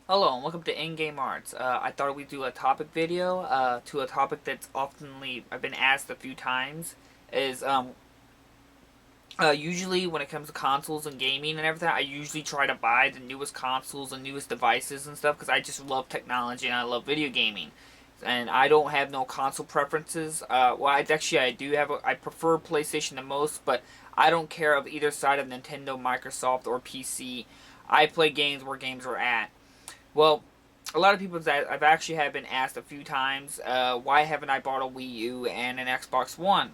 Hello and welcome to In-Game Arts. I thought we'd do a topic video to a topic that's oftenly I've been asked a few times. Is Usually when it comes to consoles and gaming and everything, I usually try to buy the newest consoles and newest devices and stuff because I just love technology and I love video gaming. And I don't have no console preferences. I do have. I prefer PlayStation the most, but I don't care of either side of Nintendo, Microsoft, or PC. I play games where games are at. Well, a lot of people that I've actually have been asked a few times, why haven't I bought a Wii U and an Xbox One?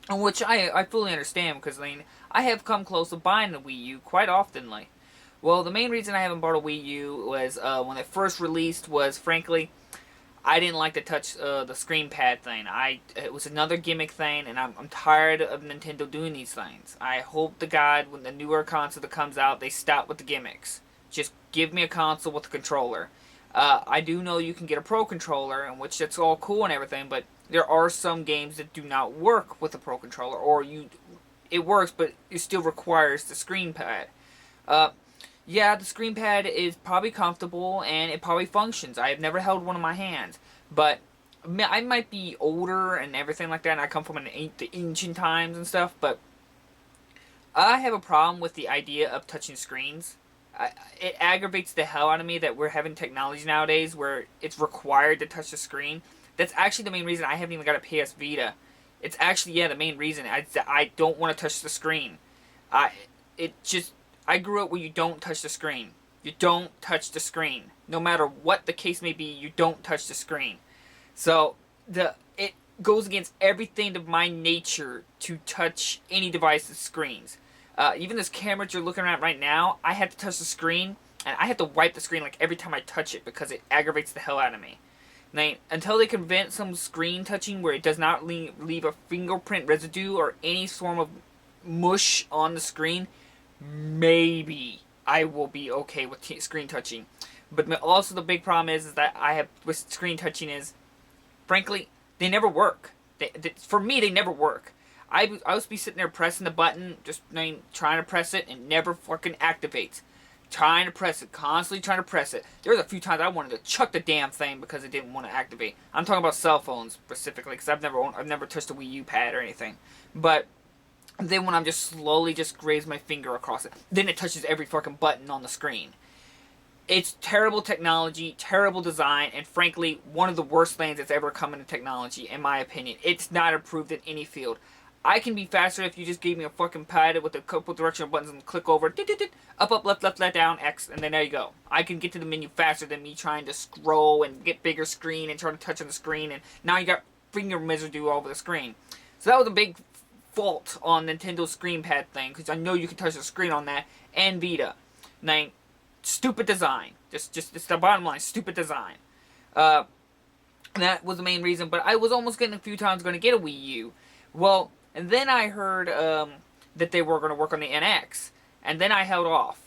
And which I fully understand because I have come close to buying the Wii U quite oftenly. Well, the main reason I haven't bought a Wii U was when it first released was frankly I didn't like to touch the screen pad thing. It was another gimmick thing, and I'm tired of Nintendo doing these things. I hope to God when the newer console that comes out, they stop with the gimmicks. Just give me a console with a controller. I do know you can get a pro controller, in which that's all cool and everything, but there are some games that do not work with a pro controller, or it works, but it still requires the screen pad. Uh, yeah, the screen pad is probably comfortable and it probably functions. I have never held one in my hands, but I might be older and everything like that, and I come from the ancient times and stuff, but I have a problem with the idea of touching screens. It aggravates the hell out of me that we're having technology nowadays where it's required to touch the screen. That's actually the main reason I haven't even got a PS Vita. It's actually, yeah, the main reason. I don't want to touch the screen. I it just I grew up where you don't touch the screen. You don't touch the screen. No matter what the case may be, you don't touch the screen. So it goes against everything of my nature to touch any device's screens. Even this camera that you're looking at right now, I have to touch the screen, and I have to wipe the screen like every time I touch it because it aggravates the hell out of me. Now, until they can prevent some screen touching where it does not leave a fingerprint residue or any form of mush on the screen, maybe I will be okay with screen touching. But also the big problem is that I have with screen touching is, frankly, they never work. For me, they never work. I was be sitting there pressing the button, just trying to press it, and never fucking activates. Trying to press it, constantly trying to press it. There was a few times I wanted to chuck the damn thing because it didn't want to activate. I'm talking about cell phones specifically because I've never touched a Wii U pad or anything. But then when I'm just slowly just graze my finger across it, then it touches every fucking button on the screen. It's terrible technology, terrible design, and frankly, one of the worst things that's ever come into technology, in my opinion. It's not improved in any field. I can be faster if you just gave me a fucking pad with a couple directional buttons and click over, up, up, left, left, down, X, and then there you go. I can get to the menu faster than me trying to scroll and get bigger screen and try to touch on the screen, and now you got finger residue all over the screen. So that was a big fault on Nintendo's screen pad thing, because I know you can touch the screen on that, and Vita. Now, stupid design. Just it's the bottom line. Stupid design. Uh, that was the main reason. But I was almost getting a few times going to get a Wii U. Well, and then I heard that they were going to work on the NX, and then I held off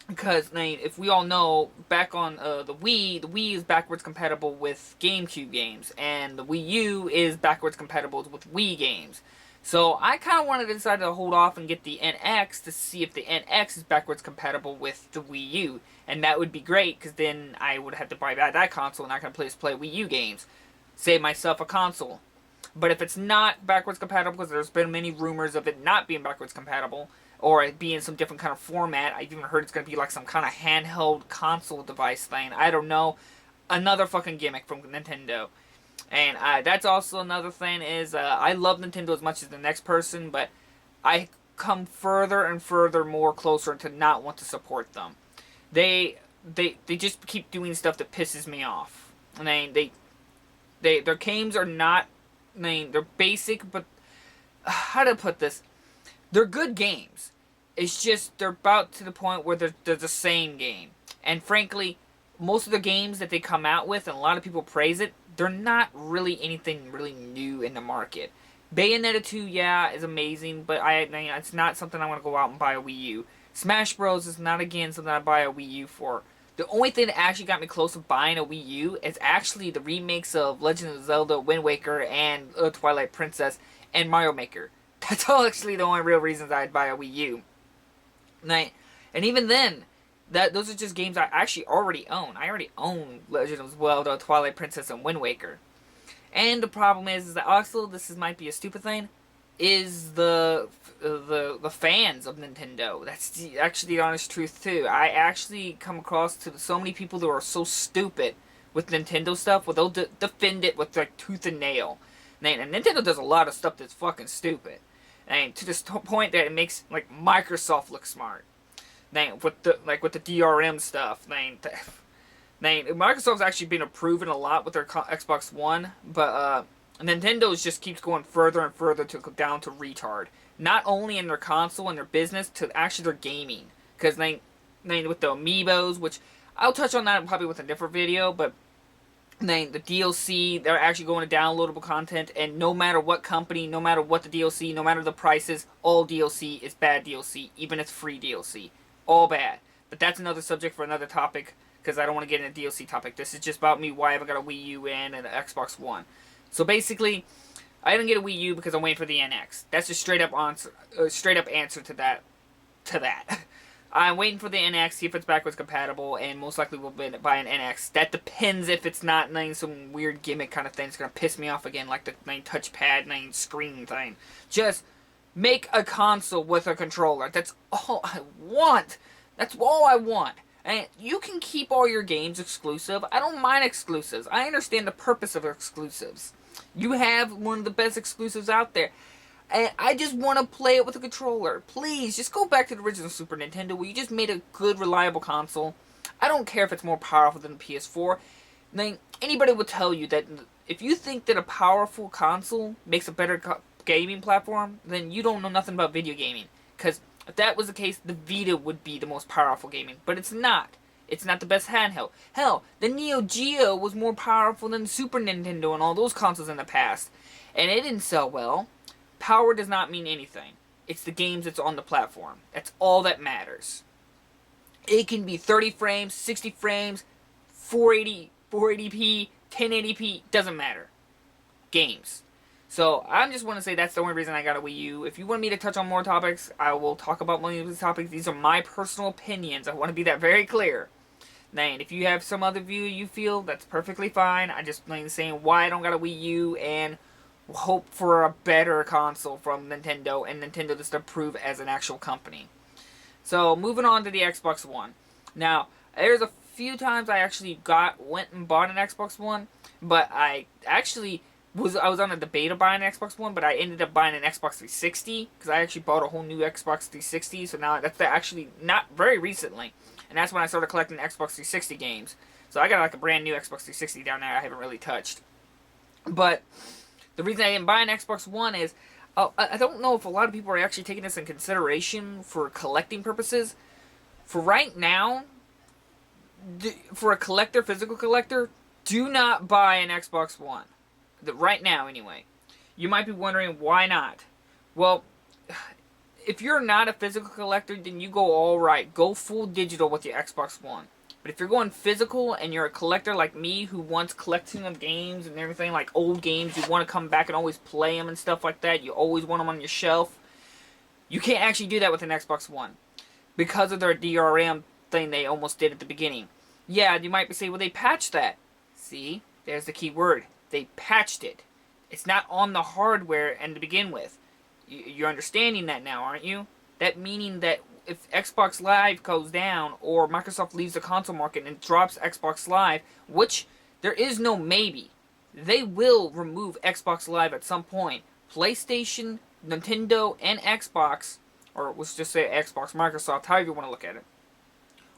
because if we all know, back on the Wii is backwards compatible with GameCube games, and the Wii U is backwards compatible with Wii games. So I kind of wanted to decide to hold off and get the NX to see if the NX is backwards compatible with the Wii U, and that would be great because then I would have to buy that console and I can play Wii U games, save myself a console. But if it's not backwards compatible, because there's been many rumors of it not being backwards compatible, or it being some different kind of format, I've even heard it's going to be like some kind of handheld console device thing. I don't know. Another fucking gimmick from Nintendo. And that's also another thing is I love Nintendo as much as the next person, but I come further and further more closer to not want to support them. They just keep doing stuff that pisses me off. I mean, their games are not. I mean, they're basic, but how to put this? They're good games. It's just they're about to the point where they're the same game. And frankly, most of the games that they come out with, and a lot of people praise it, they're not really anything really new in the market. Bayonetta 2, yeah, is amazing, but I mean, it's not something I want to go out and buy a Wii U. Smash Bros. Is not, again, something I buy a Wii U for. The only thing that actually got me close to buying a Wii U is actually the remakes of Legend of Zelda, Wind Waker, and Twilight Princess, and Mario Maker. That's all actually the only real reasons I'd buy a Wii U. And even then, those are just games I actually already own. I already own Legend of Zelda, Twilight Princess, and Wind Waker. And the problem is that also might be a stupid thing, is the fans of Nintendo. That's actually the honest truth too. I actually come across to so many people that are so stupid with Nintendo stuff, where they'll defend it with like tooth and nail. And Nintendo does a lot of stuff that's fucking stupid, and to this point that it makes like Microsoft look smart. With the DRM stuff. Microsoft's actually been improving a lot with their Xbox One, but Nintendo just keeps going further and further to go down to retard. Not only in their console and their business, to actually their gaming. Because with the amiibos, which I'll touch on that probably with a different video, but the DLC, they're actually going to downloadable content, and no matter what company, no matter what the DLC, no matter the prices, all DLC is bad DLC, even if it's free DLC. All bad. But that's another subject for another topic, because I don't want to get in a DLC topic. This is just about me, why I haven't got a Wii U and an Xbox One. So basically, I didn't get a Wii U because I'm waiting for the NX. That's a straight up answer to that. I'm waiting for the NX, see if it's backwards compatible, and most likely we'll buy an NX. That depends if it's not some weird gimmick kind of thing. It's going to piss me off again, like the touchpad screen thing. Just make a console with a controller. That's all I want. That's all I want. And you can keep all your games exclusive. I don't mind exclusives. I understand the purpose of exclusives. You have one of the best exclusives out there. And I just want to play it with a controller. Please, just go back to the original Super Nintendo where you just made a good, reliable console. I don't care if it's more powerful than the PS4. Anybody will tell you that if you think that a powerful console makes a better gaming platform, then you don't know nothing about video gaming. Because if that was the case, the Vita would be the most powerful gaming. But it's not. It's not the best handheld. Hell, the Neo Geo was more powerful than the Super Nintendo and all those consoles in the past. And it didn't sell well. Power does not mean anything. It's the games that's on the platform. That's all that matters. It can be 30 frames, 60 frames, 480p, 1080p, doesn't matter. Games. So, I just want to say that's the only reason I got a Wii U. If you want me to touch on more topics, I will talk about more of these topics. These are my personal opinions. I want to be that very clear. And if you have some other view you feel, that's perfectly fine. I just saying why I don't got a Wii U and hope for a better console from Nintendo, and Nintendo just to prove as an actual company. So, moving on to the Xbox One. Now, there's a few times I actually went and bought an Xbox One, but I was on a debate of buying an Xbox One, but I ended up buying an Xbox 360, because I actually bought a whole new Xbox 360, so now that's actually not very recently, and that's when I started collecting Xbox 360 games. So I got like a brand new Xbox 360 down there I haven't really touched. But the reason I didn't buy an Xbox One is, I don't know if a lot of people are actually taking this in consideration for collecting purposes. For right now, for a collector, physical collector, do not buy an Xbox One. Right now, anyway. You might be wondering, why not? Well, if you're not a physical collector, then you go alright. Go full digital with your Xbox One. But if you're going physical and you're a collector like me who wants collecting of games and everything, like old games, you want to come back and always play them and stuff like that, you always want them on your shelf, you can't actually do that with an Xbox One. Because of their DRM thing they almost did at the beginning. Yeah, you might be saying, well, they patched that. See? There's the key word. They patched it. It's not on the hardware and to begin with. You're understanding that now, aren't you? That meaning that if Xbox Live goes down, or Microsoft leaves the console market and drops Xbox Live, which there is no maybe, they will remove Xbox Live at some point. PlayStation, Nintendo, and Xbox, or let's just say Xbox, Microsoft, however you want to look at it,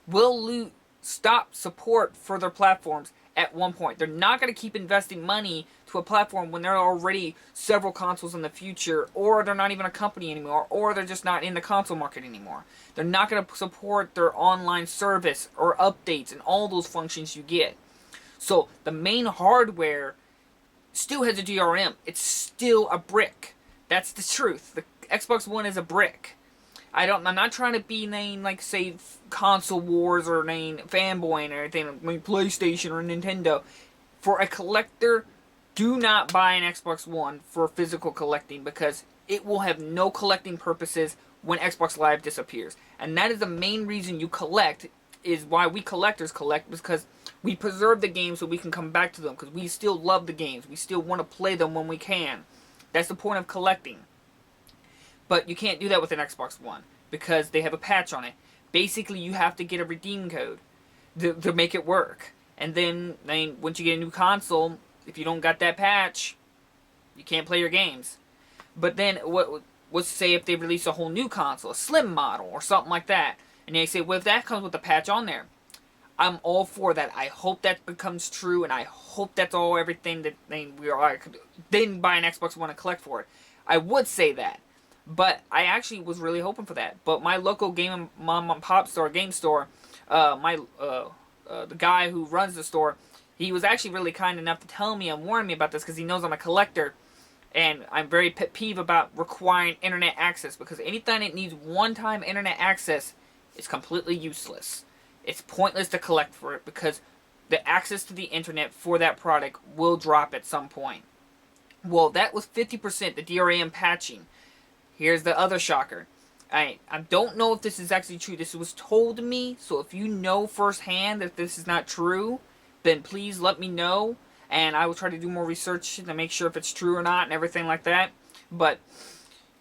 will stop support for their platforms at one point. They're not going to keep investing money to a platform when there are already several consoles in the future, or they're not even a company anymore, or they're just not in the console market anymore. They're not going to support their online service or updates and all those functions you get. So the main hardware still has a DRM. It's still a brick. That's the truth. The Xbox One is a brick. I'm not trying to be named like say console wars or named fanboy and everything like PlayStation or Nintendo. For a collector, do not buy an Xbox One for physical collecting, because it will have no collecting purposes when Xbox Live disappears. And that is the main reason you collect, is why we collectors collect, because we preserve the games so we can come back to them, because we still love the games. We still want to play them when we can. That's the point of collecting. But you can't do that with an Xbox One because they have a patch on it. Basically, you have to get a redeem code to make it work. And then once you get a new console, if you don't got that patch, you can't play your games. But then, let's say if they release a whole new console, a slim model or something like that, and they say, well, if that comes with the patch on there, I'm all for that. I hope that becomes true, and I hope that's everything that we are. Then buy an Xbox One and collect for it. I would say that, but I actually was really hoping for that. But my local mom and pop store, game store, the guy who runs the store, he was actually really kind enough to tell me and warn me about this because he knows I'm a collector, and I'm very pet peeve about requiring internet access, because anything that needs one-time internet access is completely useless. It's pointless to collect for it because the access to the internet for that product will drop at some point. Well, that was 50%, the DRM patching. Here's the other shocker. I don't know if this is actually true. This was told to me, so if you know firsthand that this is not true, then please let me know, and I will try to do more research to make sure if it's true or not and everything like that. But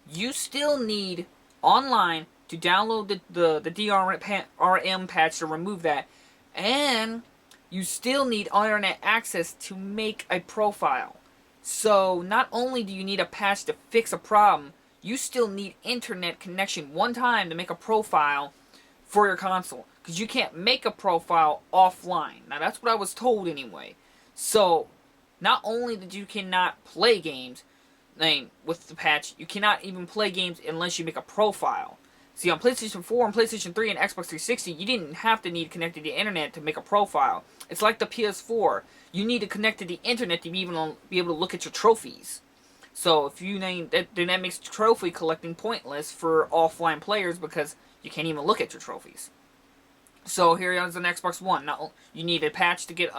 you still need online to download the DRM patch to remove that, and you still need internet access to make a profile. So not only do you need a patch to fix a problem, you still need internet connection one time to make a profile for your console, because you can't make a profile offline. Now that's what I was told anyway. So not only that you cannot play games with the patch, you cannot even play games unless you make a profile. See, on PlayStation 4 and PlayStation 3 and Xbox 360, you didn't have to need connected to the internet to make a profile. It's like the PS4. You need to connect to the internet to be able to look at your trophies. So if you then that makes trophy collecting pointless for offline players because you can't even look at your trophies. So here is an Xbox One. Now you need a patch to get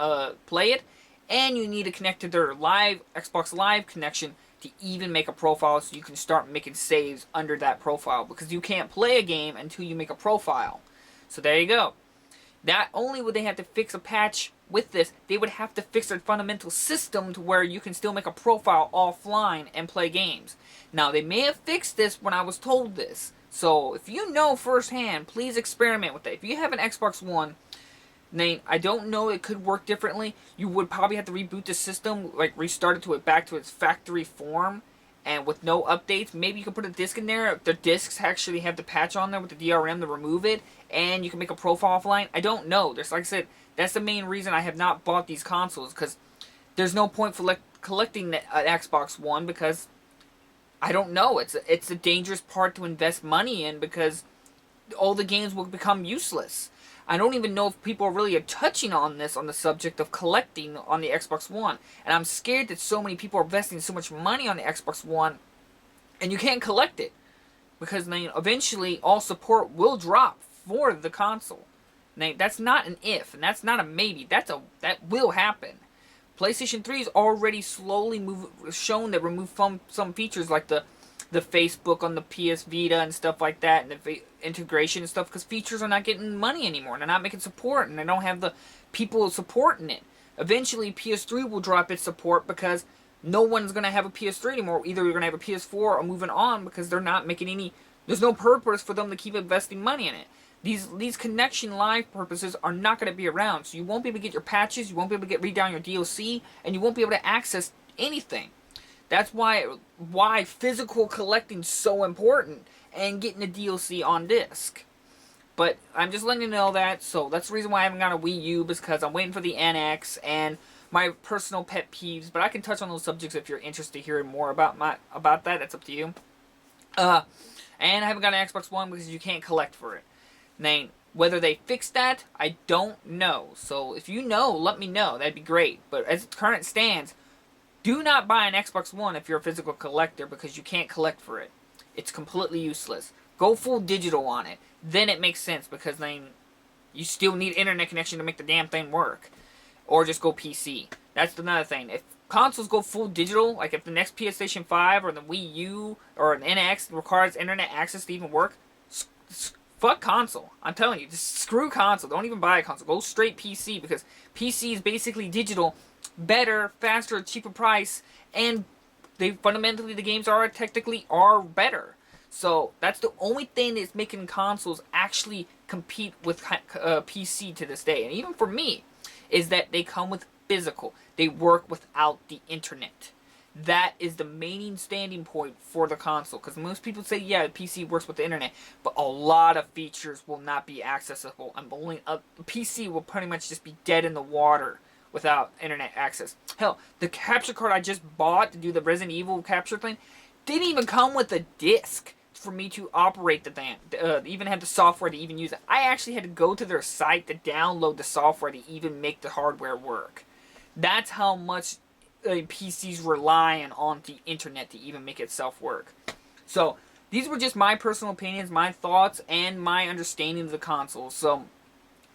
play it, and you need to connect to their Xbox Live connection to even make a profile so you can start making saves under that profile, because you can't play a game until you make a profile. So there you go. Not only would they have to fix a patch with this, they would have to fix their fundamental system to where you can still make a profile offline and play games. Now, they may have fixed this when I was told this. So if you know firsthand, please experiment with it. If you have an Xbox One, I don't know, it could work differently. You would probably have to reboot the system, like restart it back to its factory form, and with no updates. Maybe you can put a disc in there. The discs actually have the patch on there with the DRM to remove it, and you can make a profile offline. I don't know. There's, like I said, that's the main reason I have not bought these consoles, because there's no point for collecting an Xbox One, because I don't know. It's a dangerous part to invest money in, because all the games will become useless. I don't even know if people are really touching on this, on the subject of collecting on the Xbox One. And I'm scared that so many people are investing so much money on the Xbox One, and you can't collect it. Because eventually all support will drop for the console. That's not an if, and that's not a maybe. That will happen. PlayStation 3 is already slowly shown that remove some features like the Facebook on the PS Vita and stuff like that, and the integration and stuff, because features are not getting money anymore, and they're not making support, and they don't have the people supporting it. Eventually, PS3 will drop its support because no one's going to have a PS3 anymore. Either you're going to have a PS4 or moving on, because they're not making any... There's no purpose for them to keep investing money in it. These connection live purposes are not going to be around, so you won't be able to get your patches, you won't be able to read down your DLC, and you won't be able to access anything. That's why physical collecting is so important, and getting the DLC on disc. But I'm just letting you know that, so that's the reason why I haven't got a Wii U, because I'm waiting for the NX and my personal pet peeves. But I can touch on those subjects if you're interested in hearing more about that. That's up to you. And I haven't got an Xbox One because you can't collect for it. Now, whether they fixed that, I don't know. So if you know, let me know. That'd be great. But as it current stands, do not buy an Xbox One if you're a physical collector, because you can't collect for it. It's completely useless. Go full digital on it. Then it makes sense, because then you still need internet connection to make the damn thing work. Or just go PC. That's another thing. If consoles go full digital, like if the next PlayStation 5 or the Wii U or an NX requires internet access to even work, fuck console. I'm telling you, just screw console. Don't even buy a console. Go straight PC, because PC is basically digital, better, faster, cheaper price, and they fundamentally, the games are technically are better. So that's the only thing that's making consoles actually compete with PC to this day. And even for me, is that they come with physical. They work without the internet. That is the main standing point for the console. Because most people say, yeah, the PC works with the internet, but a lot of features will not be accessible. And only a PC will pretty much just be dead in the water without internet access. Hell, the capture card I just bought to do the Resident Evil capture thing didn't even come with a disc for me to operate the thing. Even had the software to even use it. I actually had to go to their site to download the software to even make the hardware work. That's how much PCs rely on the internet to even make itself work. So, these were just my personal opinions, my thoughts, and my understanding of the console. So,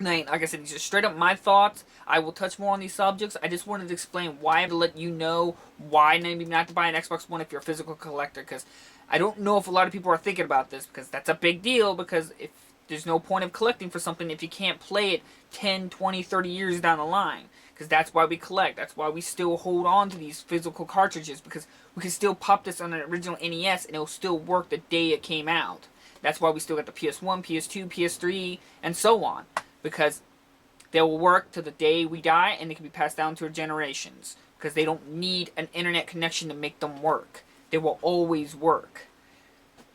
like I said, these are straight up my thoughts. I will touch more on these subjects. I just wanted to explain why, to let you know why maybe not to buy an Xbox One if you're a physical collector. Because I don't know if a lot of people are thinking about this, because that's a big deal. Because if there's no point of collecting for something if you can't play it 10, 20, 30 years down the line. Because that's why we collect. That's why we still hold on to these physical cartridges. Because we can still pop this on an original NES and it'll still work the day it came out. That's why we still got the PS1, PS2, PS3, and so on. Because they will work to the day we die, and they can be passed down to our generations. Because they don't need an internet connection to make them work. They will always work.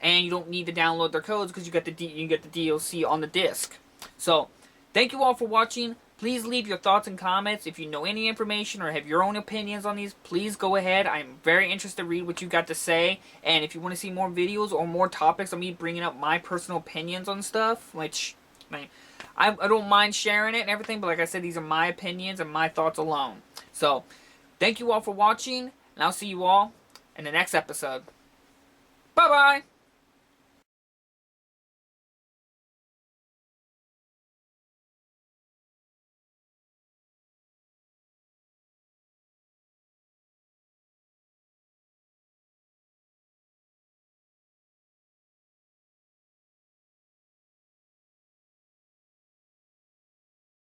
And you don't need to download their codes because you get the DLC on the disc. So, thank you all for watching. Please leave your thoughts and comments. If you know any information or have your own opinions on these, please go ahead. I'm very interested to read what you got to say. And if you want to see more videos or more topics of me bringing up my personal opinions on stuff, which I don't mind sharing it and everything, but like I said, these are my opinions and my thoughts alone. So, thank you all for watching, and I'll see you all in the next episode. Bye-bye!